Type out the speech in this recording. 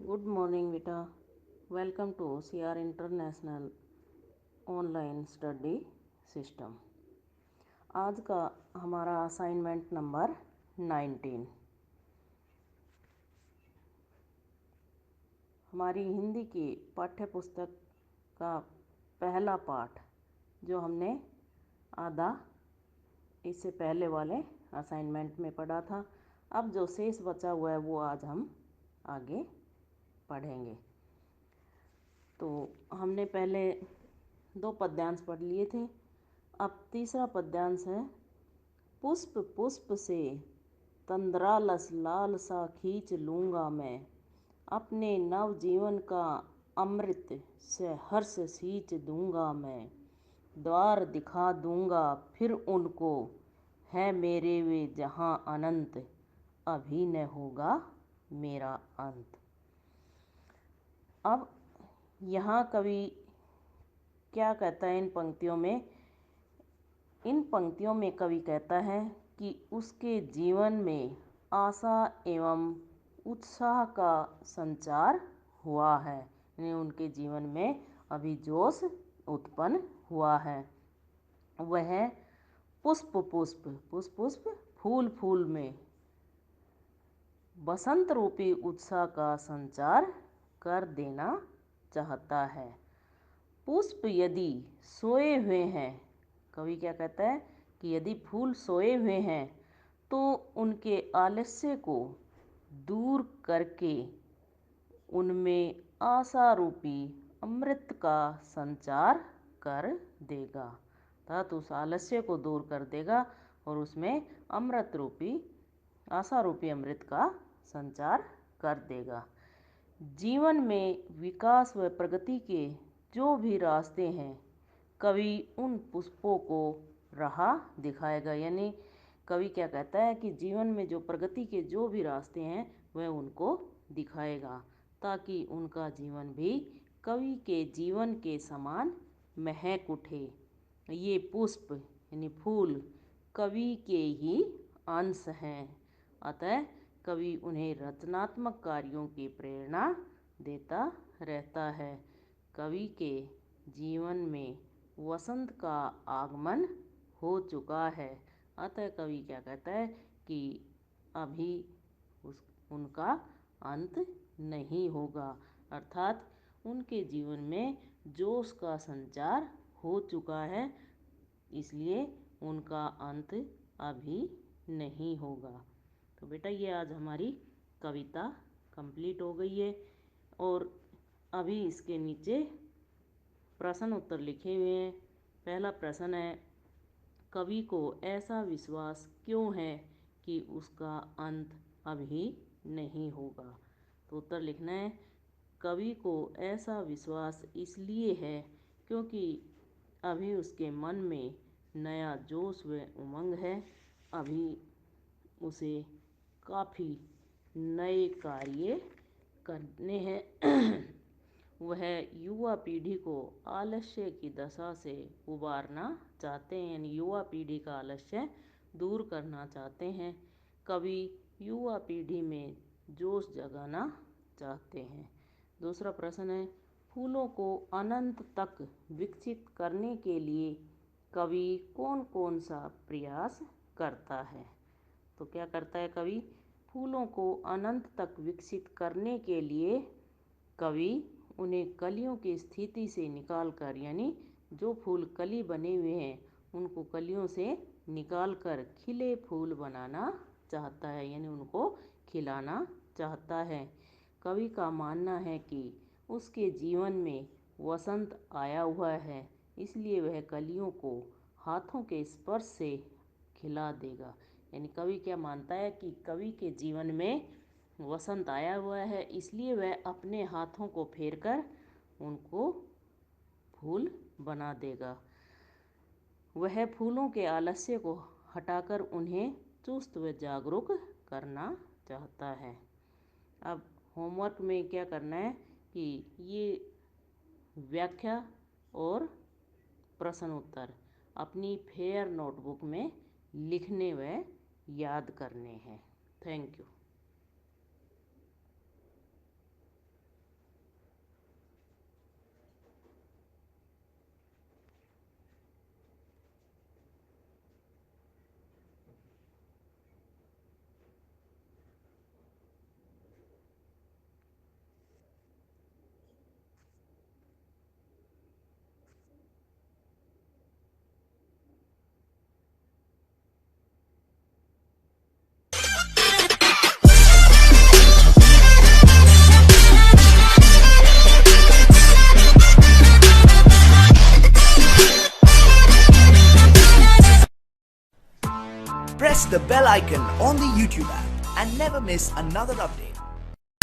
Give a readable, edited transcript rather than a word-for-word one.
Good morning बेटा। Welcome to CR international online study system. आज का हमारा असाइनमेंट नंबर 19। हमारी हिंदी की पाठ्य पुस्तक का पहला पाठ जो हमने आधा इससे पहले वाले असाइनमेंट में पढ़ा था। अब जो शेष बचा हुआ है वो आज हम आगे पढ़ेंगे। तो हमने पहले 2 पद्यांश पढ़ लिए थे। अब तीसरा पद्यांश है, पुष्प पुष्प से तंद्रालस लाल सा खींच लूँगा मैं, अपने नव जीवन का अमृत से हर्ष सींच दूँगा मैं, द्वार दिखा दूँगा फिर उनको, है मेरे वे जहाँ अनंत, अभी न होगा मेरा अंत। अब यहाँ कवि क्या कहता है इन पंक्तियों में कवि कहता है कि उसके जीवन में आशा एवं उत्साह का संचार हुआ है, यानी उनके जीवन में अभी जोश उत्पन्न हुआ है। वह पुष्प पुष्प पुष्प पुष्प फूल फूल में बसंत रूपी उत्साह का संचार कर देना चाहता है। पुष्प यदि सोए हुए हैं, कवि क्या कहता है कि यदि फूल सोए हुए हैं तो उनके आलस्य को दूर करके उनमें आशा रूपी अमृत का संचार कर देगा, अर्थात उस आलस्य को दूर कर देगा और उसमें अमृत रूपी आशा रूपी अमृत का संचार कर देगा। जीवन में विकास व प्रगति के जो भी रास्ते हैं, कवि उन पुष्पों को राह दिखाएगा। यानी कवि क्या कहता है कि जीवन में जो प्रगति के जो भी रास्ते हैं वह उनको दिखाएगा, ताकि उनका जीवन भी कवि के जीवन के समान महक उठे। ये पुष्प यानी फूल कवि के ही अंश हैं, अतः कवि उन्हें रचनात्मक कार्यों की प्रेरणा देता रहता है। कवि के जीवन में वसंत का आगमन हो चुका है, अतः कवि क्या कहता है कि अभी उनका अंत नहीं होगा, अर्थात उनके जीवन में जोश का संचार हो चुका है, इसलिए उनका अंत अभी नहीं होगा। तो बेटा ये आज हमारी कविता कंप्लीट हो गई है और अभी इसके नीचे प्रश्न उत्तर लिखे हुए हैं। पहला प्रश्न है, कवि को ऐसा विश्वास क्यों है कि उसका अंत अभी नहीं होगा। तो उत्तर लिखना है, कवि को ऐसा विश्वास इसलिए है क्योंकि अभी उसके मन में नया जोश व उमंग है, अभी उसे काफ़ी नए कार्य करने हैं। वह युवा पीढ़ी को आलस्य की दशा से उबारना चाहते हैं, यानी युवा पीढ़ी का आलस्य दूर करना चाहते हैं। कवि युवा पीढ़ी में जोश जगाना चाहते हैं। दूसरा प्रश्न है, फूलों को अनंत तक विकसित करने के लिए कवि कौन कौन सा प्रयास करता है। तो क्या करता है कवि, फूलों को अनंत तक विकसित करने के लिए कवि उन्हें कलियों की स्थिति से निकाल कर, यानी जो फूल कली बने हुए हैं उनको कलियों से निकाल कर खिले फूल बनाना चाहता है, यानी उनको खिलाना चाहता है। कवि का मानना है कि उसके जीवन में वसंत आया हुआ है, इसलिए वह कलियों को हाथों के स्पर्श से खिला देगा। यानी कवि क्या मानता है कि कवि के जीवन में वसंत आया हुआ है, इसलिए वह अपने हाथों को फेरकर उनको फूल बना देगा। वह फूलों के आलस्य को हटाकर उन्हें चुस्त व जागरूक करना चाहता है। अब होमवर्क में क्या करना है कि ये व्याख्या और प्रश्न उत्तर अपनी फेयर नोटबुक में लिखने व याद करने हैं। Thank you. the bell icon on the YouTube app and never miss another update.